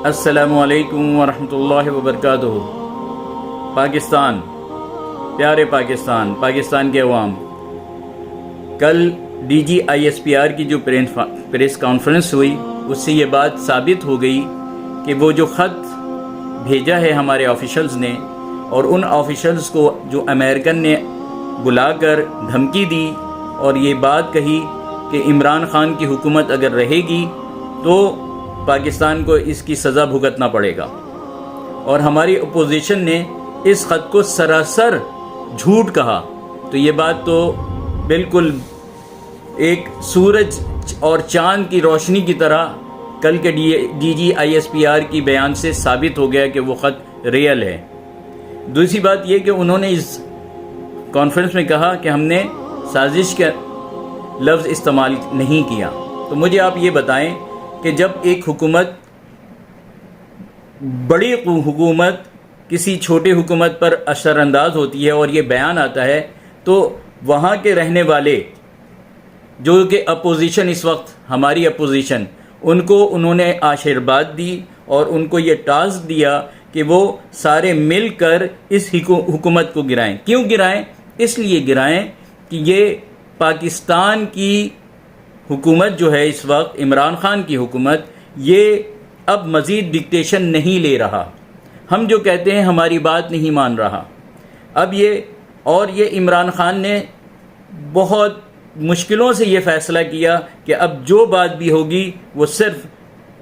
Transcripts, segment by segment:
السلام علیکم ورحمۃ اللہ وبرکاتہ۔ پاکستان، پیارے پاکستان، پاکستان کے عوام، کل DGISPR کی جو پریس کانفرنس ہوئی اس سے یہ بات ثابت ہو گئی کہ وہ جو خط بھیجا ہے ہمارے آفیشلز نے، اور ان آفیشلز کو جو امریکن نے بلا کر دھمکی دی اور یہ بات کہی کہ عمران خان کی حکومت اگر رہے گی تو پاکستان کو اس کی سزا بھگتنا پڑے گا، اور ہماری اپوزیشن نے اس خط کو سراسر جھوٹ کہا، تو یہ بات تو بالکل ایک سورج اور چاند کی روشنی کی طرح کل کے DGISPR کی بیان سے ثابت ہو گیا کہ وہ خط ریئل ہے۔ دوسری بات یہ کہ انہوں نے اس کانفرنس میں کہا کہ ہم نے سازش کا لفظ استعمال نہیں کیا۔ تو مجھے آپ یہ بتائیں کہ جب ایک حکومت، بڑی حکومت کسی چھوٹی حکومت پر اثر انداز ہوتی ہے اور یہ بیان آتا ہے، تو وہاں کے رہنے والے جو کہ اپوزیشن، اس وقت ہماری اپوزیشن، ان کو انہوں نے آشیرواد دی اور ان کو یہ ٹاسک دیا کہ وہ سارے مل کر اس حکومت کو گرائیں۔ کیوں گرائیں؟ اس لیے گرائیں کہ یہ پاکستان کی حکومت جو ہے اس وقت، عمران خان کی حکومت، یہ اب مزید ڈکٹیشن نہیں لے رہا، ہم جو کہتے ہیں ہماری بات نہیں مان رہا۔ اب یہ عمران خان نے بہت مشکلوں سے یہ فیصلہ کیا کہ اب جو بات بھی ہوگی وہ صرف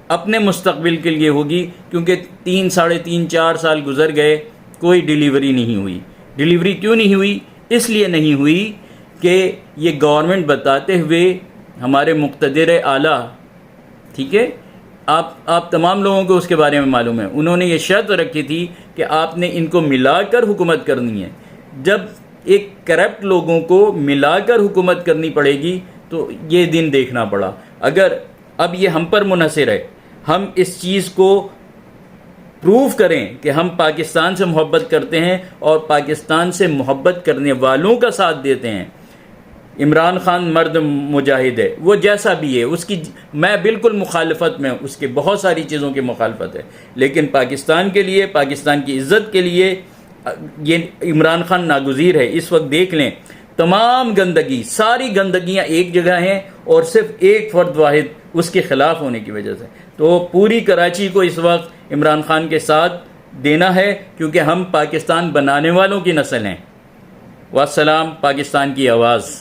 اپنے مستقبل کے لیے ہوگی، کیونکہ 3-4 سال گزر گئے، کوئی ڈیلیوری نہیں ہوئی۔ ڈیلیوری کیوں نہیں ہوئی؟ اس لیے نہیں ہوئی کہ یہ گورنمنٹ بتاتے ہوئے، ہمارے مقتدر اعلیٰ، ٹھیک ہے، آپ تمام لوگوں کو اس کے بارے میں معلوم ہے، انہوں نے یہ شرط رکھی تھی کہ آپ نے ان کو ملا کر حکومت کرنی ہے۔ جب ایک کرپٹ لوگوں کو ملا کر حکومت کرنی پڑے گی تو یہ دن دیکھنا پڑا۔ اگر اب یہ ہم پر منحصر ہے، ہم اس چیز کو پروف کریں کہ ہم پاکستان سے محبت کرتے ہیں اور پاکستان سے محبت کرنے والوں کا ساتھ دیتے ہیں۔ عمران خان مرد مجاہد ہے، وہ جیسا بھی ہے، اس کی میں بالکل مخالفت میں، اس کے بہت ساری چیزوں کی مخالفت ہے، لیکن پاکستان کے لیے، پاکستان کی عزت کے لیے یہ عمران خان ناگزیر ہے۔ اس وقت دیکھ لیں، تمام گندگی، ساری گندگیاں ایک جگہ ہیں اور صرف ایک فرد واحد اس کے خلاف ہونے کی وجہ سے، تو پوری کراچی کو اس وقت عمران خان کے ساتھ دینا ہے، کیونکہ ہم پاکستان بنانے والوں کی نسل ہیں۔ والسلام، پاکستان کی آواز۔